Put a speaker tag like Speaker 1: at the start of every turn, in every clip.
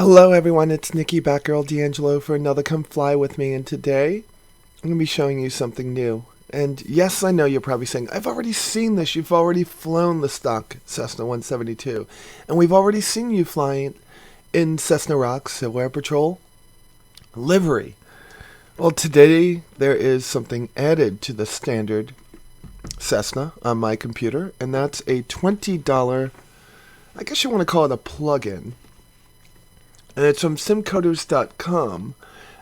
Speaker 1: Hello everyone, it's Nikki Batgirl D'Angelo for another Come Fly With Me, and today I'm going to be showing you something new. And yes, I know you're probably saying, I've already seen this, you've already flown the stock Cessna 172, and we've already seen you flying in Cessna Rock's Civil Air Patrol livery. Well, today there is something added to the standard Cessna on my computer, and that's a $20, I guess you want to call it a plug-in. And it's from Simcoders.com,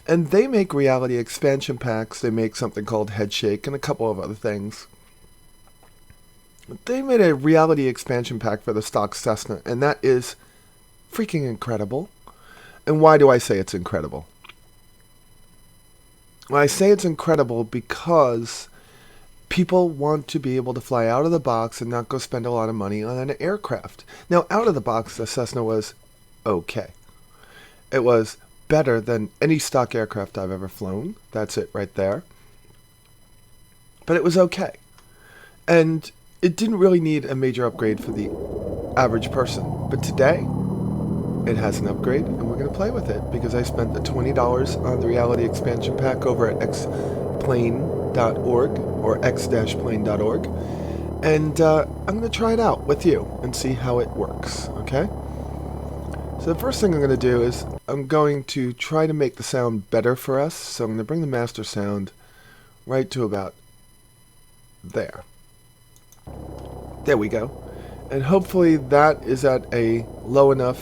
Speaker 1: and they make reality expansion packs. They make something called Headshake and a couple of other things. They made a reality expansion pack for the stock Cessna, and that is freaking incredible. And why do I say it's incredible? Well, I say it's incredible because people want to be able to fly out of the box and not go spend a lot of money on an aircraft. Now, out of the box, the Cessna was okay. It was better than any stock aircraft I've ever flown. That's it right there. But it was okay. And it didn't really need a major upgrade for the average person. But today, it has an upgrade, and we're going to play with it because I spent the $20 on the reality expansion pack over at xplane.org or x-plane.org. And I'm going to try it out with you and see how it works, okay? So the first thing I'm going to do is I'm going to try to make the sound better for us. So I'm going to bring the master sound right to about there. There we go. And hopefully that is at a low enough.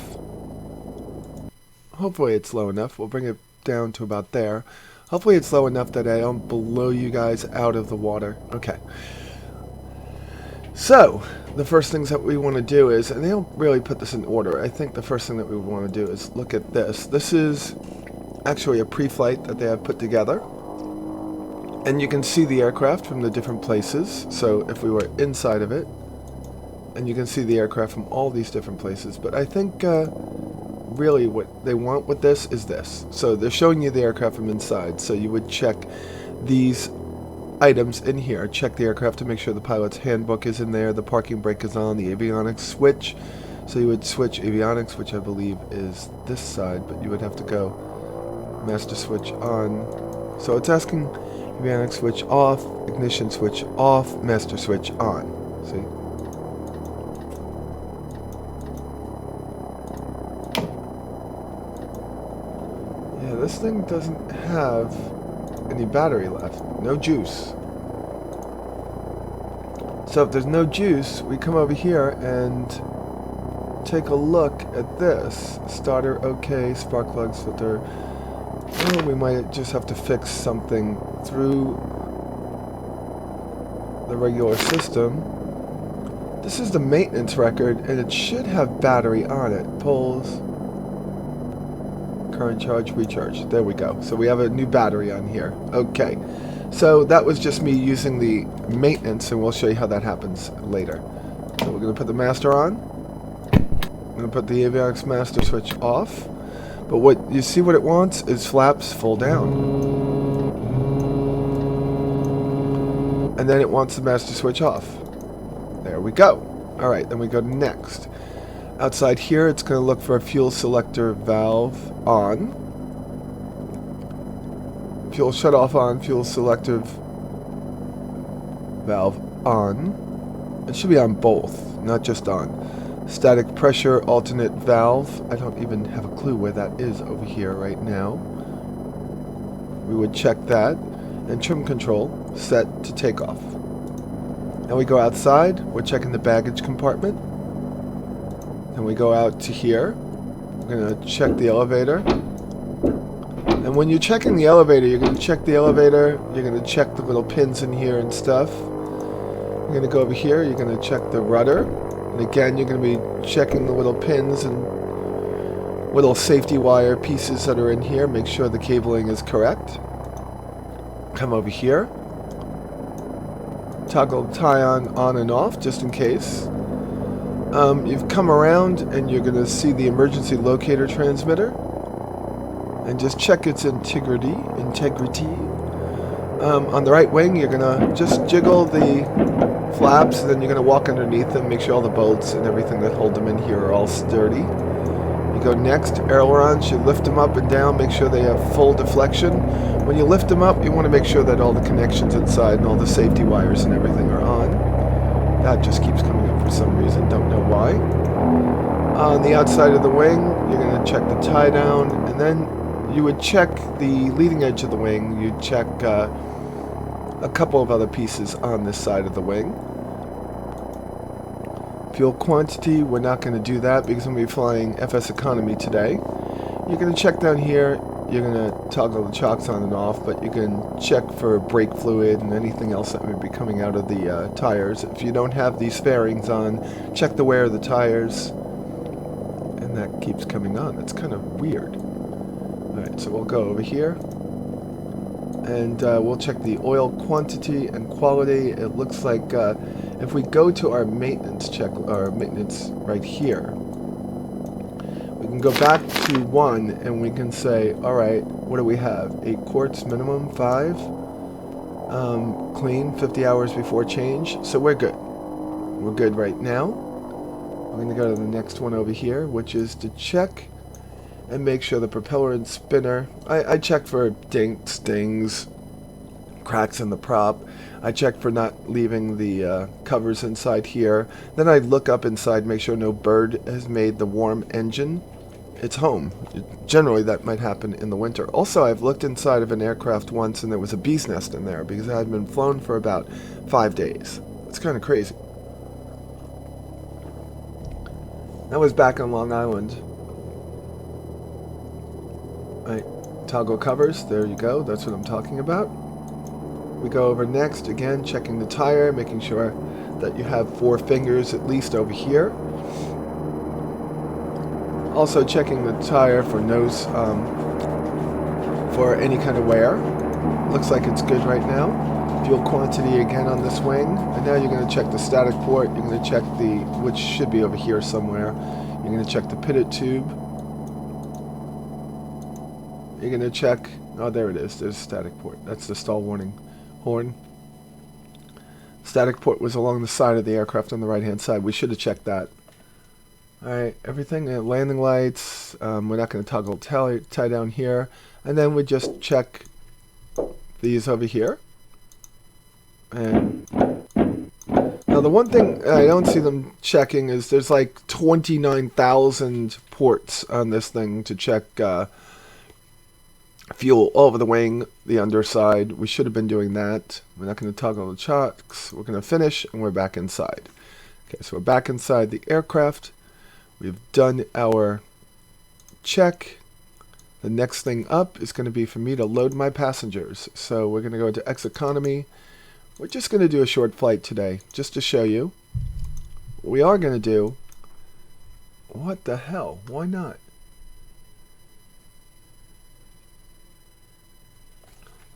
Speaker 1: Hopefully it's low enough. We'll bring it down to about there. Hopefully it's low enough that I don't blow you guys out of the water. Okay. So, the first things that we want to do is, and they don't really put this in order, I think the first thing that we want to do is look at this. This is actually a pre-flight that they have put together. And you can see the aircraft from the different places. So, if we were inside of it, and you can see the aircraft from all these different places. But I think really what they want with this is this. So, they're showing you the aircraft from inside. So, you would check these items in here. Check the aircraft to make sure the pilot's handbook is in there, the parking brake is on, the avionics switch. So you would switch avionics, which I believe is this side, but you would have to go master switch on. So it's asking avionics switch off, ignition switch off, master switch on. See? Yeah, this thing doesn't have any battery left. No juice. So if there's no juice, we come over here and take a look at this. Starter okay, spark plugs filter. Well, we might just have to fix something through the regular system. This is the maintenance record, and it should have battery on it. Pulls. Current charge, recharge. There we go. So we have a new battery on here. Okay. So that was just me using the maintenance, and we'll show you how that happens later. So we're going to put the master on. I'm going to put the avionics master switch off. But what you see what it wants is flaps full down. And then it wants the master switch off. There we go. Alright, then we go to next. Outside here, it's going to look for a fuel selector valve on. Fuel shutoff on, fuel selective valve on. It should be on both, not just on. Static pressure alternate valve. I don't even have a clue where that is over here right now. We would check that. And trim control set to takeoff. Now we go outside. We're checking the baggage compartment. And we go out to here. We're going to check the elevator. And when you're checking the elevator, you're going to check the elevator. You're going to check the little pins in here and stuff. You're going to go over here. You're going to check the rudder. And again, you're going to be checking the little pins and little safety wire pieces that are in here. Make sure the cabling is correct. Come over here. Toggle tie on and off, just in case. You've come around and you're going to see the emergency locator transmitter, and just check its integrity. On the right wing, you're going to just jiggle the flaps, and then you're going to walk underneath them, make sure all the bolts and everything that hold them in here are all sturdy. You You go next, ailerons, you lift them up and down, make sure they have full deflection. When you lift them up, you want to make sure that all the connections inside and all the safety wires and everything are on. That just keeps coming up for some reason, don't know why. On the outside of the wing, you're going to check the tie down, and then you would check the leading edge of the wing. You'd check a couple of other pieces on this side of the wing. Fuel quantity, we're not going to do that because I'm going to be flying FS Economy today. You're going to check down here, you're going to toggle the chocks on and off, but you can check for brake fluid and anything else that may be coming out of the tires. If you don't have these fairings on, check the wear of the tires. And that keeps coming on. That's kind of weird. Alright, so we'll go over here. And we'll check the oil quantity and quality. It looks like if we go to our maintenance check, our maintenance right here, we can go back to 1 and we can say, alright, what do we have? 8 quarts minimum, 5. Clean, 50 hours before change. So we're good. We're good right now. We're going to go to the next one over here, which is to check and make sure the propeller and spinner. I check for dinks, stings, cracks in the prop. I check for not leaving the covers inside here. Then I look up inside, make sure no bird has made the warm engine. It's home. Generally, that might happen in the winter. Also, I've looked inside of an aircraft once, and there was a bee's nest in there because it had been flown for about 5 days. It's kind of crazy. That was back on Long Island. Right, toggle covers, there you go, that's what I'm talking about. We go over next, again, checking the tire, making sure that you have 4 fingers at least over here. Also checking the tire for nose, for any kind of wear. Looks like it's good right now. Fuel quantity again on this wing. And now you're going to check the static port, you're going to check the, which should be over here somewhere. You're going to check the pitted tube. You're going to check, oh there it is, there's static port. That's the stall warning horn. Static port was along the side of the aircraft on the right hand side. We should have checked that. Alright, everything, landing lights, we're not going to toggle tie down here. And then we just check these over here. And now the one thing I don't see them checking is there's like 29,000 ports on this thing to check fuel all over the wing, the underside. We should have been doing that. We're not going to toggle the chocks. We're going to finish, and we're back inside. Okay, so we're back inside the aircraft. We've done our check. The next thing up is going to be for me to load my passengers. So we're going to go into X Economy. We're just going to do a short flight today, just to show you. What we are going to do, what the hell, why not?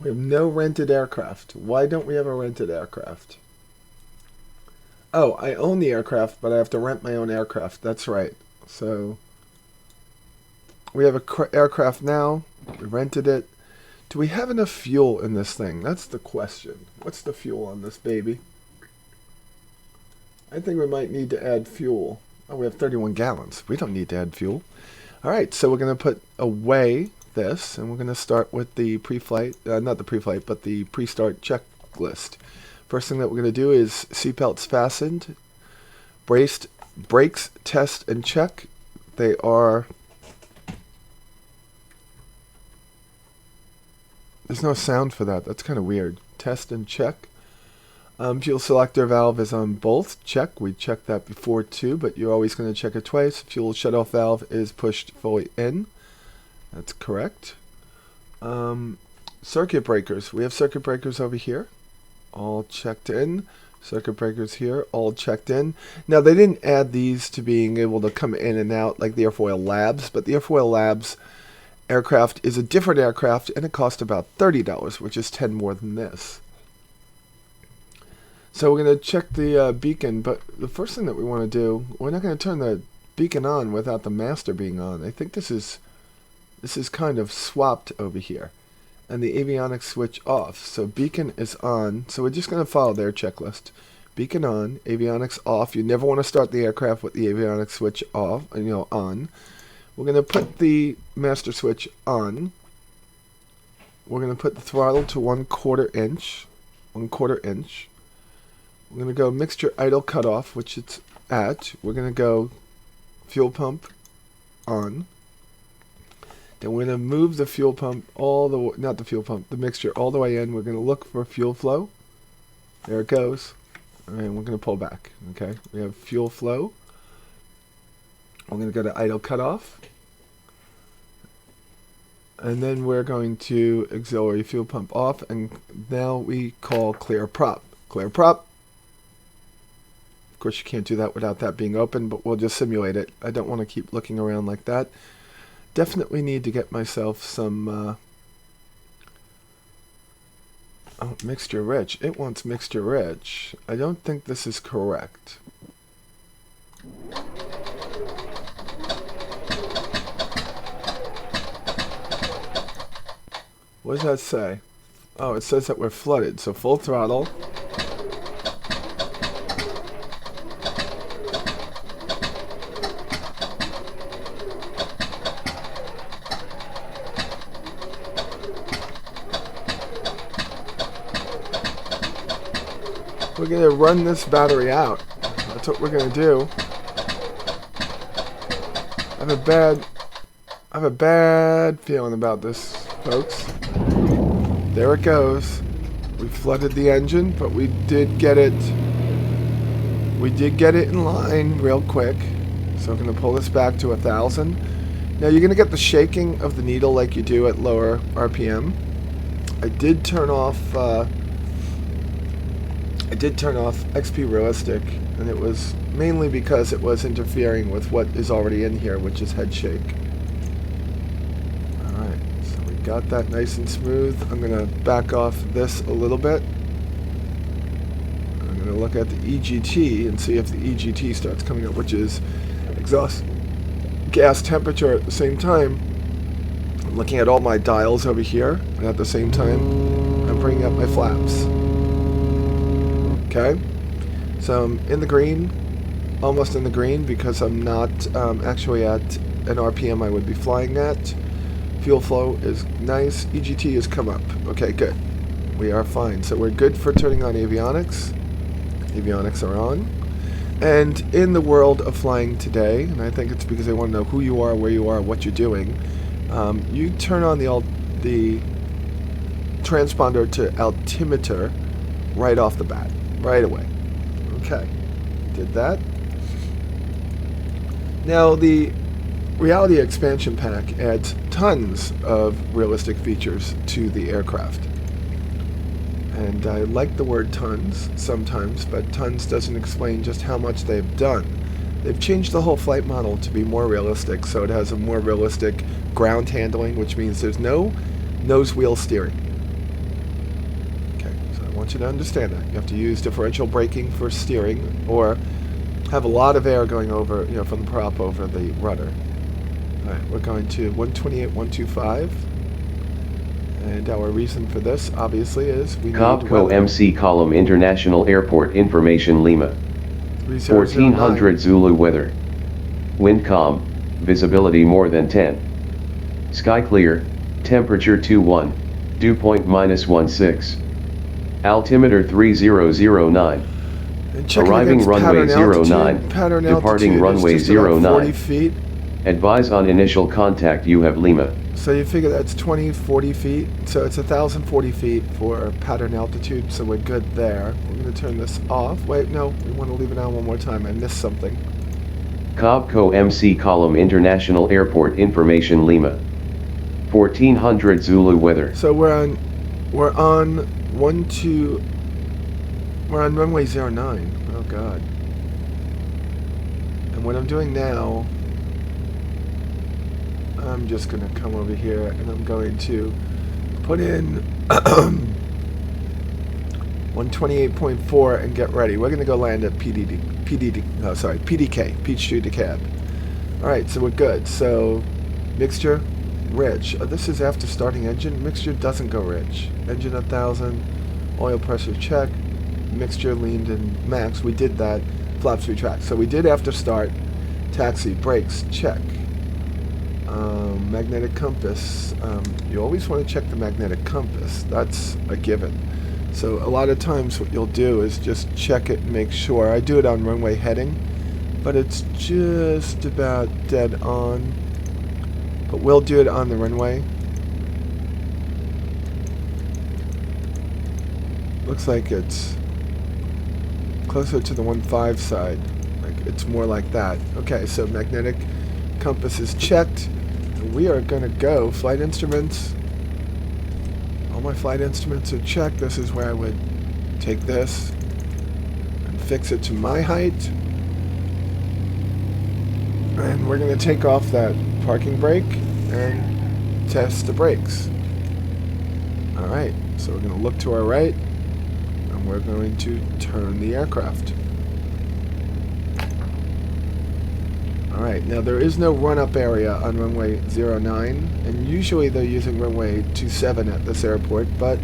Speaker 1: We have no rented aircraft. Why don't we have a rented aircraft? Oh, I own the aircraft, but I have to rent my own aircraft. That's right. So, we have an aircraft now. We rented it. Do we have enough fuel in this thing? That's the question. What's the fuel on this baby? I think we might need to add fuel. Oh, we have 31 gallons. We don't need to add fuel. Alright, so we're going to put away this, and we're going to start with the pre-flight, not the pre-flight, but the pre-start checklist. First thing that we're going to do is seatbelts fastened, braced, brakes, test, and check. They are... There's no sound for that. That's kind of weird. Test and check. Fuel selector valve is on both. Check. We checked that before too, but you're always going to check it twice. Fuel shutoff valve is pushed fully in. That's correct. Circuit breakers. We have circuit breakers over here. All checked in. Circuit breakers here. All checked in. Now, they didn't add these to being able to come in and out like the Airfolilabs, but the Airfolilabs aircraft is a different aircraft, and it cost about $30, which is 10 more than this. So we're going to check the beacon, but the first thing that we want to do, we're not going to turn the beacon on without the master being on. I think this is kind of swapped over here. And the avionics switch off. So beacon is on. So we're just going to follow their checklist. Beacon on, avionics off. You never want to start the aircraft with the avionics switch off, on. We're going to put the master switch on. We're going to put the throttle to 1/4 inch. 1/4 inch. We're going to go mixture idle cutoff, which it's at. We're going to go fuel pump on. Then we're going to move the fuel pump all the way, not the fuel pump, the mixture all the way in. We're going to look for fuel flow. There it goes. And we're going to pull back. Okay, we have fuel flow. We're going to go to idle cutoff. And then we're going to auxiliary fuel pump off. And now we call clear prop. Clear prop. Of course, you can't do that without that being open, but we'll just simulate it. I don't want to keep looking around like that. Definitely need to get myself some... oh, mixture rich. It wants mixture rich. I don't think this is correct. What does that say? Oh, it says that we're flooded. So full throttle. We're going to run this battery out. That's what we're going to do. I have a bad feeling about this, folks. There it goes. We flooded the engine, but we did get it. We did get it in line real quick. So I'm going to pull this back to 1,000. Now you're going to get the shaking of the needle like you do at lower RPM. I did turn off XP Realistic, and it was mainly because it was interfering with what is already in here, which is head shake. Alright, so we got that nice and smooth. I'm going to back off this a little bit. I'm going to look at the EGT and see if the EGT starts coming up, which is exhaust gas temperature at the same time. I'm looking at all my dials over here, and at the same time, I'm bringing up my flaps. Okay, so I'm in the green, almost in the green, because I'm not actually at an RPM I would be flying at. Fuel flow is nice. EGT has come up. Okay, good. We are fine. So we're good for turning on avionics. Avionics are on. And in the world of flying today, and I think it's because they want to know who you are, where you are, what you're doing, you turn on the transponder to altimeter right off the bat. Right away. Okay, did that. Now the Reality Expansion Pack adds tons of realistic features to the aircraft. And I like the word tons sometimes, but tons doesn't explain just how much they've done. They've changed the whole flight model to be more realistic, so it has a more realistic ground handling, which means there's no nose wheel steering. I want you to understand that. You have to use differential braking for steering, or have a lot of air going over, from the prop over the rudder. Alright, we're going to 128, 125. And our reason for this, obviously, is we need
Speaker 2: Cobco MC Column International Airport Information Lima. 1400 Zulu weather. Wind calm, visibility more than 10. Sky clear, temperature 21, dew point -16. Altimeter 3009. Arriving runway 09. Departing runway 09.
Speaker 1: 40 feet.
Speaker 2: Advise on initial contact. You have Lima.
Speaker 1: So you figure that's 40 feet. So it's 1,040 feet for pattern altitude. So we're good there. We're going to turn this off. Wait, no. We want to leave it on one more time. I missed something.
Speaker 2: Cobco MC Column International Airport Information Lima. 1400 Zulu weather.
Speaker 1: So we're on runway 09. Oh god. And what I'm doing now, I'm just going to come over here and I'm going to put in 128.4 and get ready. We're going to go land at PDK, Peachtree DeKalb. Alright, so we're good. So, mixture, rich. This is after starting engine. Mixture doesn't go rich. Engine 1,000, oil pressure check, mixture leaned and max. We did that. Flaps retract. So we did after start. Taxi, brakes, check. Magnetic compass. You always want to check the magnetic compass. That's a given. So a lot of times what you'll do is just check it and make sure. I do it on runway heading, but it's just about dead on. But we'll do it on the runway. Looks like it's closer to the 1.5 side. Like it's more like that. Okay, so magnetic compass is checked. We are gonna go flight instruments. All my flight instruments are checked. This is where I would take this and fix it to my height. And we're gonna take off that parking brake and test the brakes. Alright, so we're gonna look to our right and we're going to turn the aircraft. Alright, now there is no run-up area on runway 09, and usually they're using runway 27 at this airport, but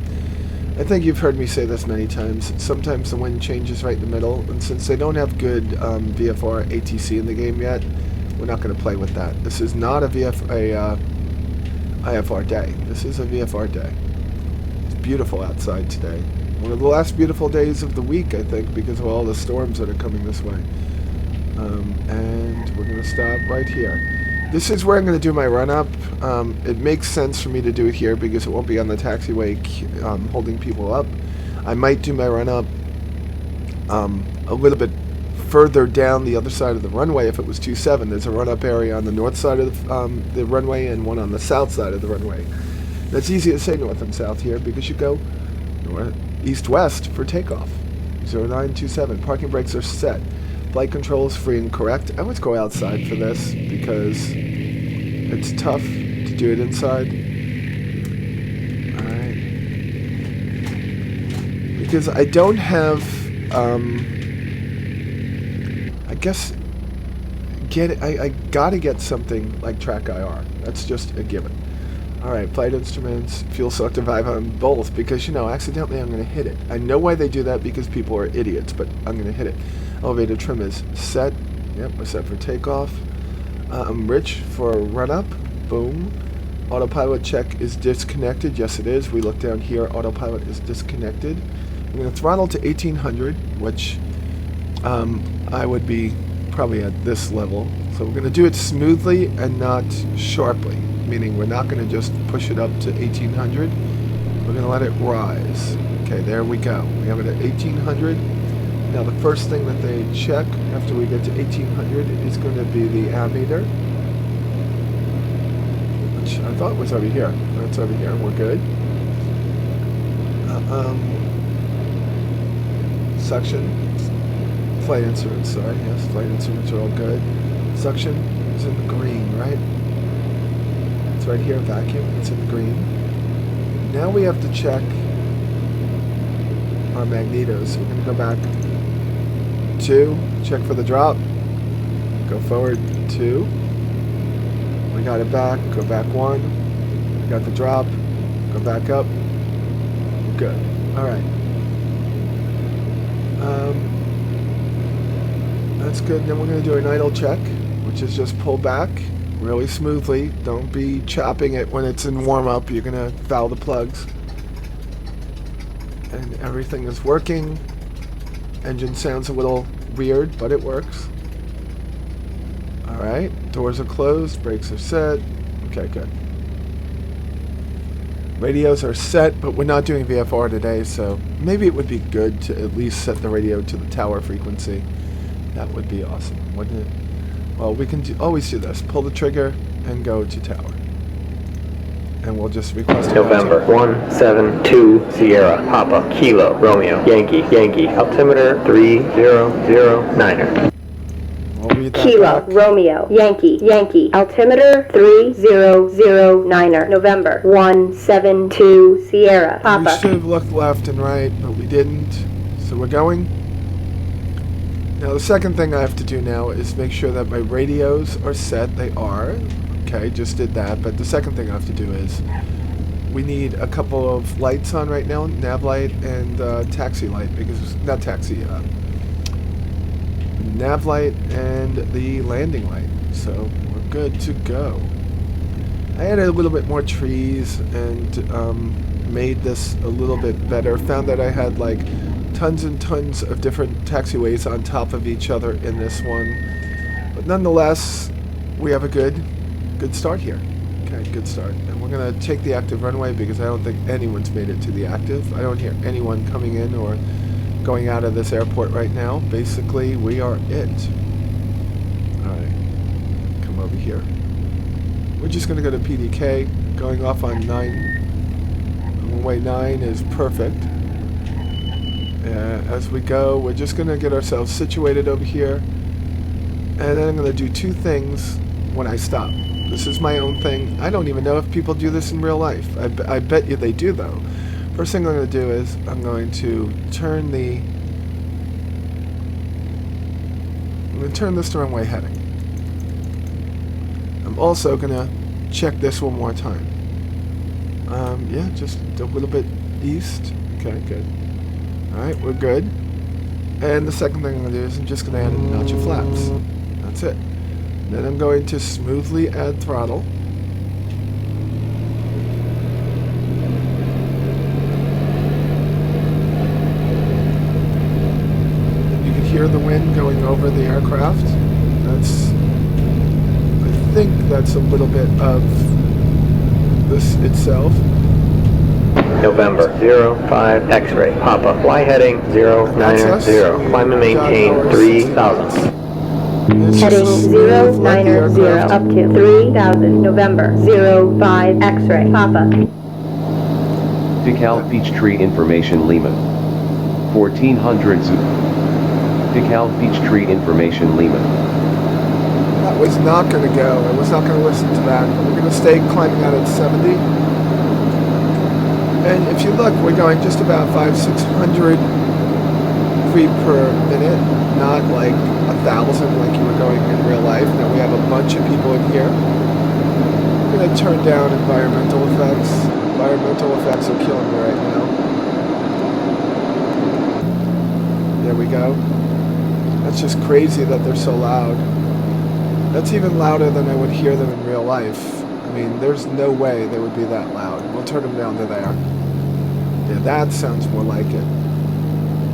Speaker 1: I think you've heard me say this many times. Sometimes the wind changes right in the middle, and since they don't have good VFR ATC in the game yet, we're not going to play with that. This is not a IFR day. This is a VFR day. It's beautiful outside today. One of the last beautiful days of the week, I think, because of all the storms that are coming this way. And we're going to stop right here. This is where I'm going to do my run-up. It makes sense for me to do it here because it won't be on the taxiway holding people up. I might do my run-up a little bit further down the other side of the runway if it was 27. There's a run-up area on the north side of the runway and one on the south side of the runway. That's easy to say north and south here because you go east-west for takeoff. 0927. Parking brakes are set. Flight control is free and correct. I would go outside for this because it's tough to do it inside. Alright. Because I don't have, I guess, I gotta get something like track IR. That's just a given. Alright, flight instruments, fuel selector valve on both because, you know, accidentally I'm going to hit it. I know why they do that because people are idiots, but I'm going to hit it. Elevator trim is set. Yep, we're set for takeoff. I'm rich for a run-up. Boom. Autopilot check is disconnected. Yes, it is. We look down here. Autopilot is disconnected. I'm going to throttle to 1800, which I would be probably at this level. So we're going to do it smoothly and not sharply, meaning we're not going to just push it up to 1800. We're going to let it rise. Okay, there we go. We have it at 1800. Now the first thing that they check after we get to 1800 is going to be the ammeter, which I thought was over here. That's over here. We're good. Suction. Flight instruments, sorry. Yes, flight instruments are all good. Suction is in the green, right? It's right here, vacuum. It's in the green. Now we have to check our magnetos. We're going to go back 2, check for the drop, go forward 2, we got it back, go back 1, we got the drop, go back up, good, alright, that's good. Then we're going to do an idle check, which is just pull back really smoothly. Don't be chopping it when it's in warm-up, you're going to foul the plugs, and everything is working. Engine sounds a little weird, but it works. Alright, doors are closed, brakes are set. Okay, good. Radios are set, but we're not doing VFR today, so maybe it would be good to at least set the radio to the tower frequency. That would be awesome, wouldn't it? Well, we can always do this. Pull the trigger and go to tower. And we'll just request
Speaker 3: November 172 Sierra Papa Kilo Romeo Yankee Yankee altimeter 3009er.
Speaker 1: We'll read that
Speaker 4: Kilo
Speaker 1: back.
Speaker 4: Romeo Yankee Yankee altimeter 3009er. November 172 Sierra
Speaker 1: We
Speaker 4: Papa.
Speaker 1: should have looked left and right, but we didn't. So we're going. Now the second thing I have to do now is make sure that my radios are set. They are. Okay, just did that. But the second thing I have to do is we need a couple of lights on right now, nav light and taxi light, because not taxi, nav light and the landing light. So we're good to go. I added a little bit more trees and made this a little bit better. Found that I had like tons and tons of different taxiways on top of each other in this one. But nonetheless, we have a good start here. Okay, good start. And we're going to take the active runway because I don't think anyone's made it to the active. I don't hear anyone coming in or going out of this airport right now. Basically, we are it. Alright, come over here. We're just going to go to PDK, going off on 9. Runway 9 is perfect. As we go, we're just going to get ourselves situated over here. And then I'm going to do two things when I stop. This is my own thing. I don't even know if people do this in real life. I bet you they do, though. First thing I'm going to do is I'm going to turn this to runway heading. I'm also going to check this one more time. Yeah, just a little bit east. Okay, good. Alright, we're good. And the second thing I'm going to do is I'm just going to add a notch of flaps. That's it. Then I'm going to smoothly add throttle. You can hear the wind going over the aircraft. I think that's a little bit of this itself.
Speaker 3: November 05 X-ray Papa. Fly heading 090. Climb and maintain 3000.
Speaker 4: Heading 090 up to 3000. November 05 X-ray Papa.
Speaker 2: DeKalb Peachtree Information Lima. 1400 Zulu. DeKalb Peachtree Information Lima.
Speaker 1: That was not going to go. I was not going to listen to that. We're going to stay climbing out at 70. And if you look, we're going just about 500-600 feet per minute, not like 1,000 like you were going in real life. Now we have a bunch of people in here. I'm going to turn down environmental effects. Environmental effects are killing me right now. There we go. That's just crazy that they're so loud. That's even louder than I would hear them in real life. I mean, there's no way they would be that loud. We'll turn them down to there. Yeah, that sounds more like it.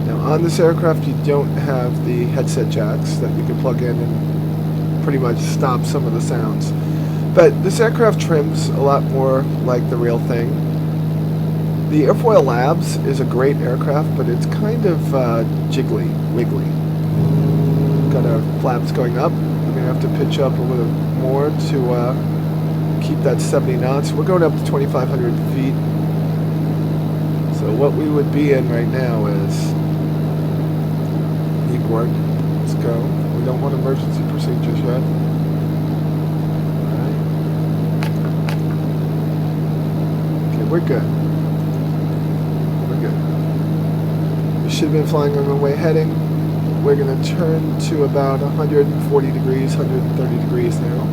Speaker 1: Now, on this aircraft, you don't have the headset jacks that you can plug in and pretty much stop some of the sounds. But this aircraft trims a lot more like the real thing. The Airfolilabs is a great aircraft, but it's kind of jiggly, wiggly. Got our flaps going up. We're going to have to pitch up a little more to keep that 70 knots. We're going up to 2,500 feet. So what we would be in right now is kneeboard. Let's go. We don't want emergency procedures yet. Alright. Okay, we're good. We're good. We should have been flying on runway heading. We're going to turn to about 140 degrees, 130 degrees now.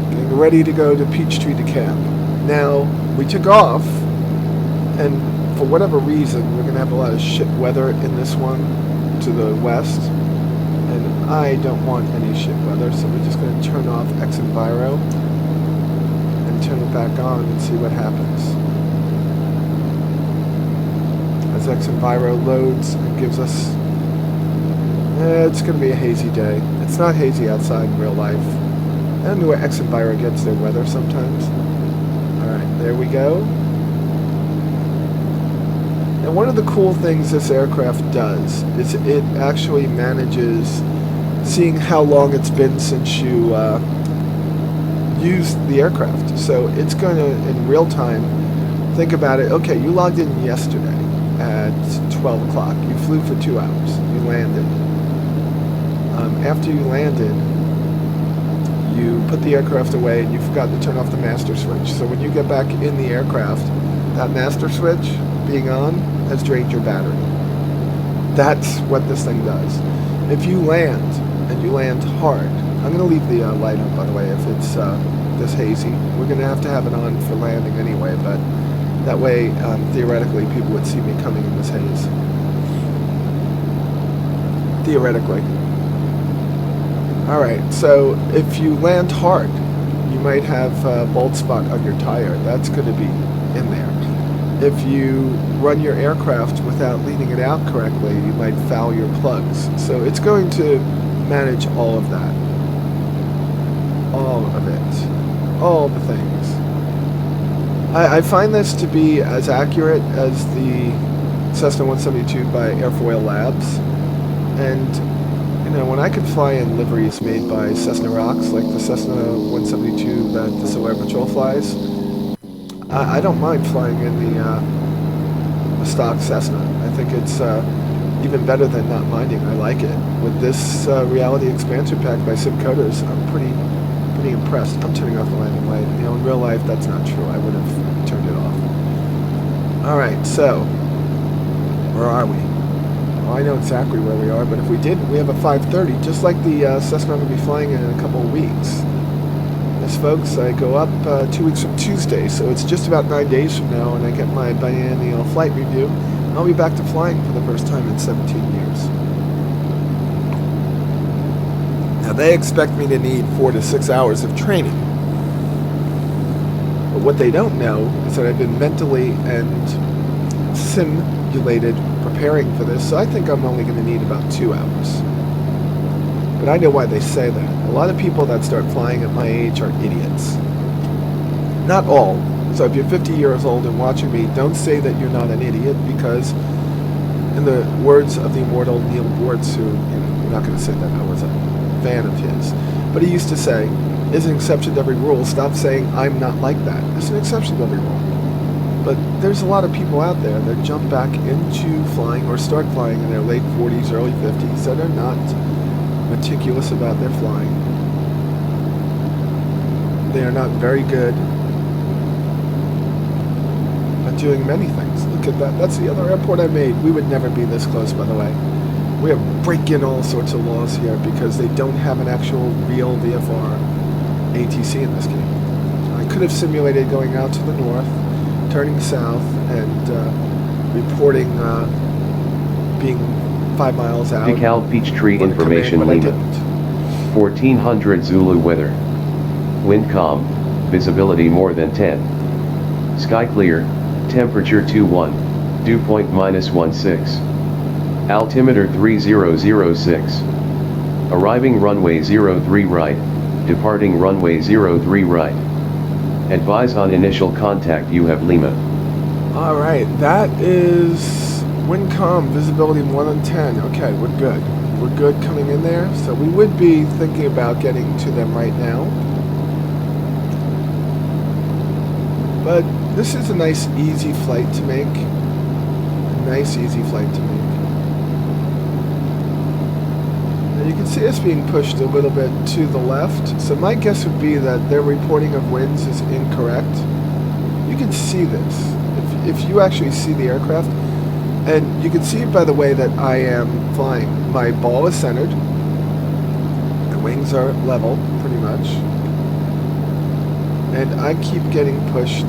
Speaker 1: Getting ready to go to Peachtree DeKalb. Now, we took off, and for whatever reason, we're going to have a lot of shit weather in this one to the west, and I don't want any shit weather, so we're just going to turn off X-Enviro and turn it back on and see what happens. As X-Enviro loads and gives us, it's going to be a hazy day. It's not hazy outside in real life. I don't know where X-Enviro gets their weather sometimes. Alright, there we go. And one of the cool things this aircraft does is it actually manages seeing how long it's been since you used the aircraft. So it's going to, in real time, think about it. Okay, you logged in yesterday at 12 o'clock. You flew for 2 hours. You landed. After you landed, you put the aircraft away and you forgot to turn off the master switch. So when you get back in the aircraft, that master switch being on has drained your battery. That's what this thing does. If you land, and you land hard, I'm going to leave the light on, by the way, if it's this hazy. We're going to have it on for landing anyway, but that way, theoretically, people would see me coming in this haze. Theoretically. Alright, so if you land hard, you might have a bald spot on your tire. That's going to be in there. If you run your aircraft without leaning it out correctly, you might foul your plugs. So it's going to manage all of that. All of it. All the things. I find this to be as accurate as the Cessna 172 by Airfolilabs. And, you know, when I could fly in liveries made by Cessna Rocks, like the Cessna 172 that the Solar Patrol flies, I don't mind flying in the stock Cessna. I think it's even better than not minding. I like it. With this reality expansion pack by Simcoders, I'm pretty impressed. I'm turning off the landing light. You know, in real life, that's not true. I would have turned it off. All right, so where are we? Well, I know exactly where we are, but if we didn't, we have a 5:30, just like the Cessna I'm going to be flying in a couple of weeks. Yes, folks, I go up 2 weeks from Tuesday, so it's just about 9 days from now, and I get my biennial flight review. I'll be back to flying for the first time in 17 years. Now, they expect me to need 4 to 6 hours of training. But what they don't know is that I've been mentally and simulated preparing for this, so I think I'm only going to need about 2 hours. But I know why they say that. A lot of people that start flying at my age are idiots. Not all. So if you're 50 years old and watching me, don't say that you're not an idiot, because in the words of the immortal Neil Bortz, who, you know, you're not going to say that I was a fan of his, but he used to say, "Is an exception to every rule. Stop saying I'm not like that. It's an exception to every rule." But there's a lot of people out there that jump back into flying or start flying in their late 40s, early 50s, that are not meticulous about their flying. They are not very good at doing many things. Look at that. That's the other airport I made. We would never be this close, by the way. We are breaking all sorts of laws here because they don't have an actual real VFR ATC in this game. I could have simulated going out to the north, turning south, and reporting being 5 miles out.
Speaker 2: DeKalb Peachtree Information Lima. 1400 Zulu weather. Wind calm, visibility more than 10. Sky clear, temperature 21, dew point -16. Altimeter 3006. Arriving runway 03 right, departing runway 03 right. Advise on initial contact, you have Lima.
Speaker 1: Alright, that is wind calm, visibility more than 10. Okay, we're good. We're good coming in there. So we would be thinking about getting to them right now. But this is a nice, easy flight to make. A nice, easy flight to make. Now you can see us being pushed a little bit to the left. So my guess would be that their reporting of winds is incorrect. You can see this. If you actually see the aircraft, and you can see it by the way that I am flying. My ball is centered. The wings are level, pretty much. And I keep getting pushed,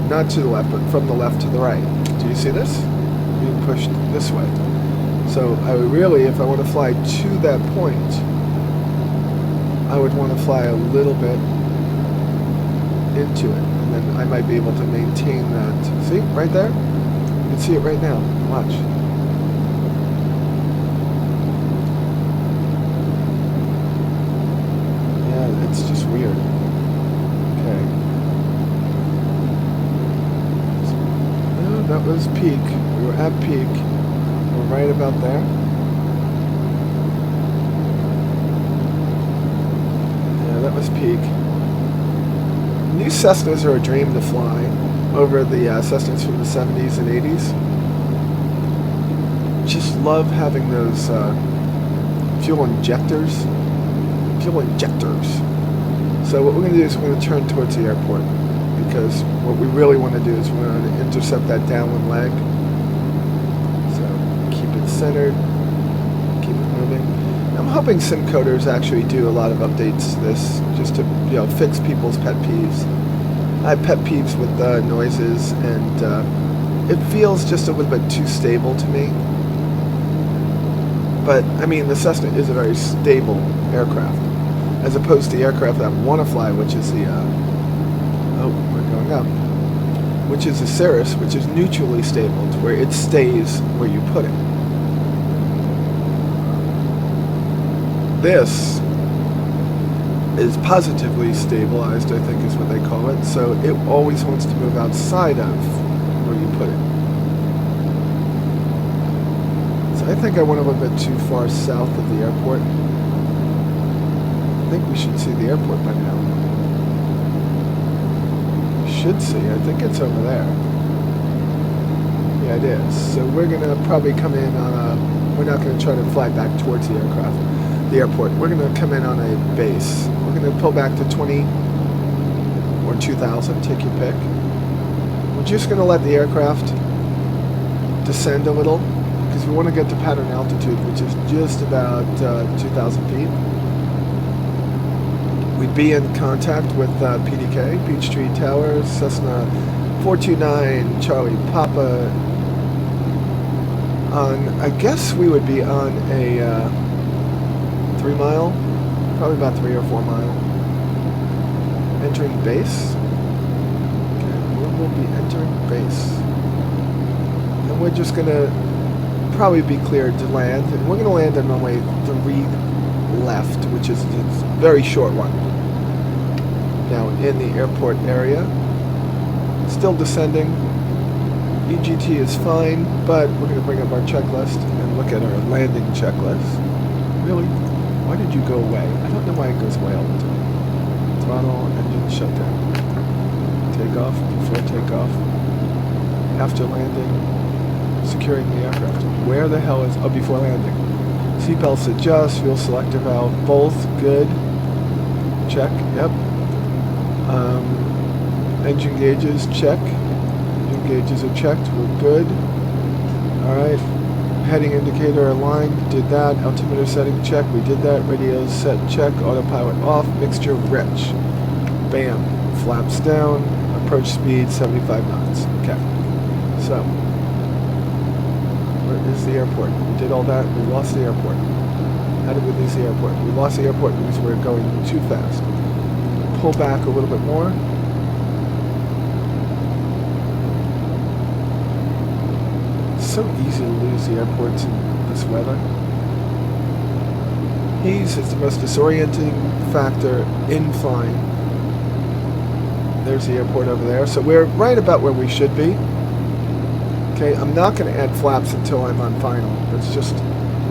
Speaker 1: not to the left, but from the left to the right. Do you see this? Being pushed this way. So I would really, if I want to fly to that point, I would want to fly a little bit into it. And then I might be able to maintain that. See, right there? You can see it right now. Watch. Yeah, it's just weird. Okay. No, that was peak. We were at peak. We're right about there. Yeah, that was peak. New Cessnas are a dream to fly over the Cessnas from the 70s and 80s. Just love having those fuel injectors. So what we're going to do is we're going to turn towards the airport, because what we really want to do is we're going to intercept that downwind leg. So keep it centered, keep it moving. I'm hoping Simcoders actually do a lot of updates to this, just to, you know, fix people's pet peeves. I have pet peeves with noises, and it feels just a little bit too stable to me. But, I mean, the Cessna is a very stable aircraft, as opposed to the aircraft that want to fly, which is the, we're going up, which is the Cirrus, which is neutrally stable, to where it stays where you put it. This is positively stabilized, I think is what they call it, so it always wants to move outside of where you put it. So I think I went a little bit too far south of the airport. I think we should see the airport by now. We should see, I think it's over there. Yeah, it is. So we're going to probably come in on a, we're not going to try to fly back towards the airport. We're going to come in on a base. We're going to pull back to 20 or 2,000, take your pick. We're just going to let the aircraft descend a little, because we want to get to pattern altitude, which is just about 2,000 feet. We'd be in contact with PDK, Peachtree Towers, Cessna 429, Charlie Papa. I guess we would be on a 3 mile, probably about 3 or 4 mile. Entering base. Okay, we will be entering base. And we're just going to probably be cleared to land. And we're going to land on runway 3 left, which is a very short one. Now in the airport area. Still descending. EGT is fine, but we're going to bring up our checklist and look at our landing checklist. Really? Why did you go away? I don't know why it goes away all the time. Throttle, engine shutdown. Takeoff, before takeoff. After landing, securing the aircraft. Where the hell is, before landing. Seatbelts adjust, fuel selector valve, both good. Check, yep. Engine gauges, check. Engine gauges are checked, we're good. Alright. Heading indicator aligned, did that. Altimeter setting, check, we did that. Radios set, check. Autopilot off, mixture rich. Bam. Flaps down, approach speed 75 knots. Okay. So, where is the airport? We did all that, we lost the airport. How did we lose the airport? We lost the airport because we were going too fast. Pull back a little bit more. It's so easy to lose the airports in this weather. Haze is the most disorienting factor in flying. There's the airport over there. So we're right about where we should be. Okay, I'm not going to add flaps until I'm on final. It's just,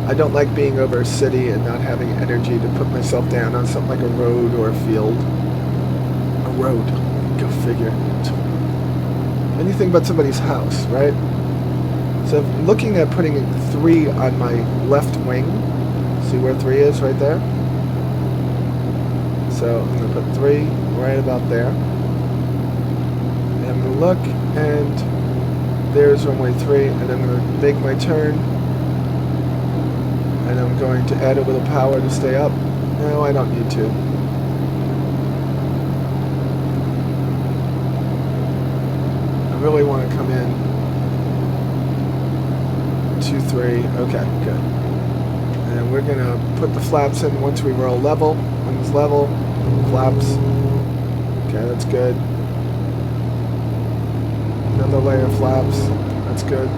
Speaker 1: I don't like being over a city and not having energy to put myself down on something like a road or a field. A road. Go figure. Anything but somebody's house, right? So I'm looking at putting 3 on my left wing. See where 3 is right there? So I'm going to put 3 right about there. And I'm going to look, and there's runway 3, and I'm going to make my turn. And I'm going to add a little power to stay up. No, I don't need to. I really want to come in. 2, 3, okay, good. And we're gonna put the flaps in once we roll level. Wings level, flaps. Okay, that's good. Another layer of flaps, that's good.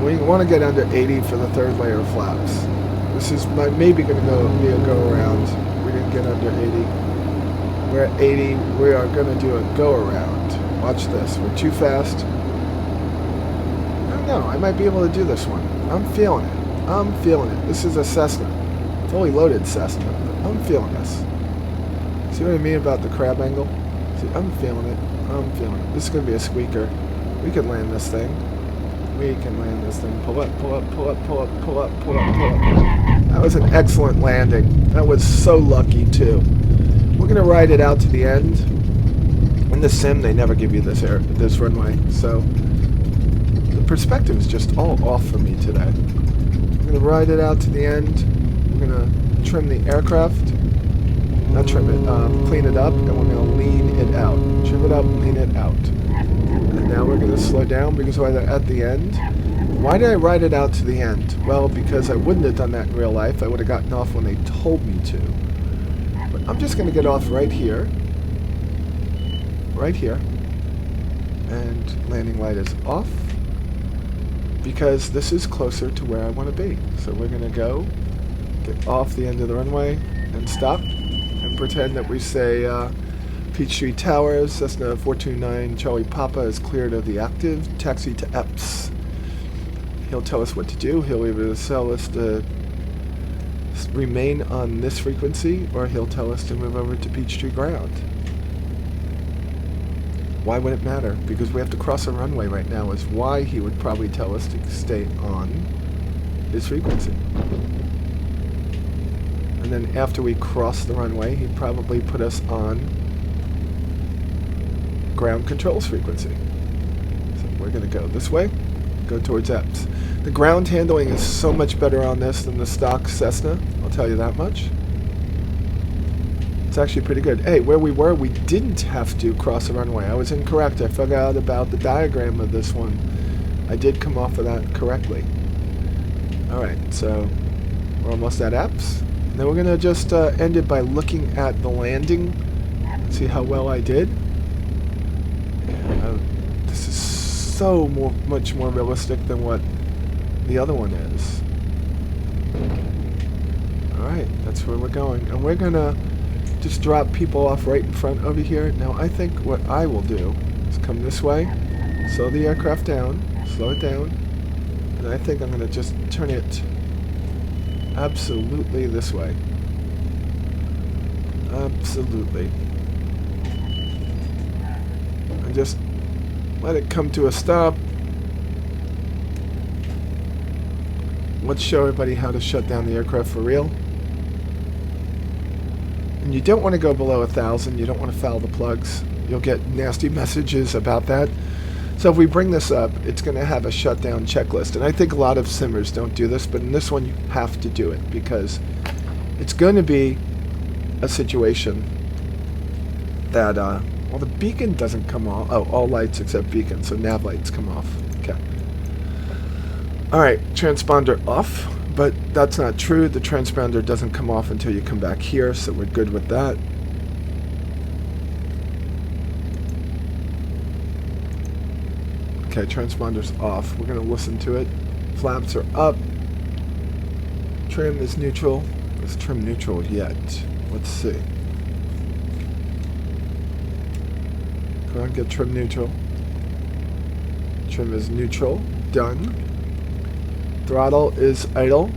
Speaker 1: We want to get under 80 for the 3rd layer of flaps. This is maybe gonna be a go around. We didn't get under 80. We're at 80, we are gonna do a go around. Watch this, we're too fast. No, I might be able to do this one. I'm feeling it. I'm feeling it. This is a Cessna. Fully loaded Cessna. But I'm feeling this. See what I mean about the crab angle? See, I'm feeling it. I'm feeling it. This is going to be a squeaker. We can land this thing. We can land this thing. Pull up, pull up, pull up, pull up, pull up, pull up, pull up. That was an excellent landing. That was so lucky, too. We're going to ride it out to the end. In the sim, they never give you this runway, so perspective is just all off for me today. I'm going to ride it out to the end. We're going to trim the aircraft. Not trim it, clean it up, and we're going to lean it out. Trim it up, lean it out. And now we're going to slow down because we're at the end. Why did I write it out to the end? Well, because I wouldn't have done that in real life. I would have gotten off when they told me to. But I'm just going to get off right here. Right here. And landing light is off. Because this is closer to where I want to be. So we're going to go, get off the end of the runway, and stop. And pretend that we say, Peachtree Towers, Cessna 429 Charlie Papa is cleared of the active. Taxi to EPS. He'll tell us what to do. He'll either tell us to remain on this frequency, or he'll tell us to move over to Peachtree Ground. Why would it matter? Because we have to cross a runway right now is why he would probably tell us to stay on his frequency. And then after we cross the runway, he'd probably put us on ground controls frequency. So we're going to go this way, go towards EPS. The ground handling is so much better on this than the stock Cessna, I'll tell you that much. It's actually pretty good. Hey, where we were, we didn't have to cross a runway. I was incorrect. I forgot about the diagram of this one. I did come off of that correctly. Alright, so we're almost at EPS. Then we're going to just end it by looking at the landing. See how well I did. This is so much more realistic than what the other one is. Alright, that's where we're going. And we're going to just drop people off right in front over here. Now I think what I will do is come this way, slow the aircraft down, slow it down, and I think I'm going to just turn it absolutely this way. Absolutely. And just let it come to a stop. Let's show everybody how to shut down the aircraft for real. And you don't want to go below 1,000. You don't want to foul the plugs. You'll get nasty messages about that. So if we bring this up, it's going to have a shutdown checklist. And I think a lot of simmers don't do this, but in this one you have to do it because it's going to be a situation that, well, the beacon doesn't come off. Oh, all lights except beacon, so nav lights come off. Okay. Alright, transponder off, but that's not true. The transponder doesn't come off until you come back here, so we're good with that. Okay, transponder's off. We're going to listen to it. Flaps are up. Trim is neutral. Is trim neutral yet? Let's see. Come on, get trim neutral. Trim is neutral. Done. Throttle is idle.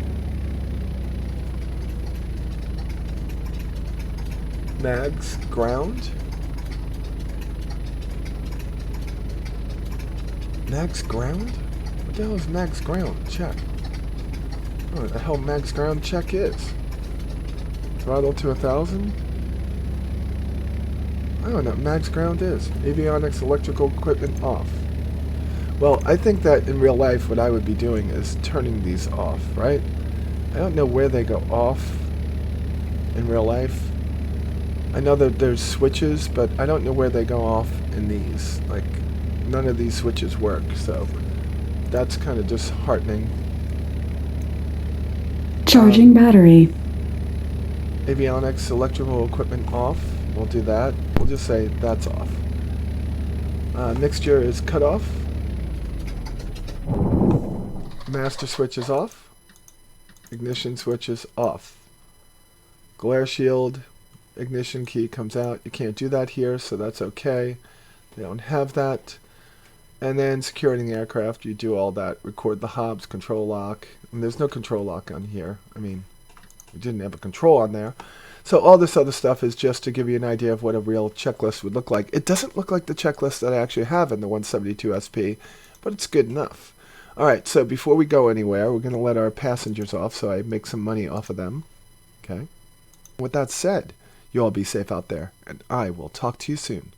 Speaker 1: Mags ground. Mags ground? What the hell is mags ground? Check. Oh, what the hell mags ground check is? Throttle to 1,000? I don't know what mags ground is. Avionics electrical equipment off. Well, I think that in real life what I would be doing is turning these off, right? I don't know where they go off in real life. I know that there's switches, but I don't know where they go off in these. Like, none of these switches work, so that's kind of disheartening.
Speaker 5: Charging battery.
Speaker 1: Avionics electrical equipment off. We'll do that. We'll just say that's off. Mixture is cut off. Master switch is off. Ignition switch is off. Glare shield, ignition key comes out. You can't do that here, so that's okay. They don't have that. And then securing the aircraft, you do all that. Record the hobs, control lock. And there's no control lock on here. I mean, we didn't have a control on there. So all this other stuff is just to give you an idea of what a real checklist would look like. It doesn't look like the checklist that I actually have in the 172 SP, but it's good enough. Alright, so before we go anywhere, we're going to let our passengers off so I make some money off of them. Okay. With that said, you all be safe out there, and I will talk to you soon.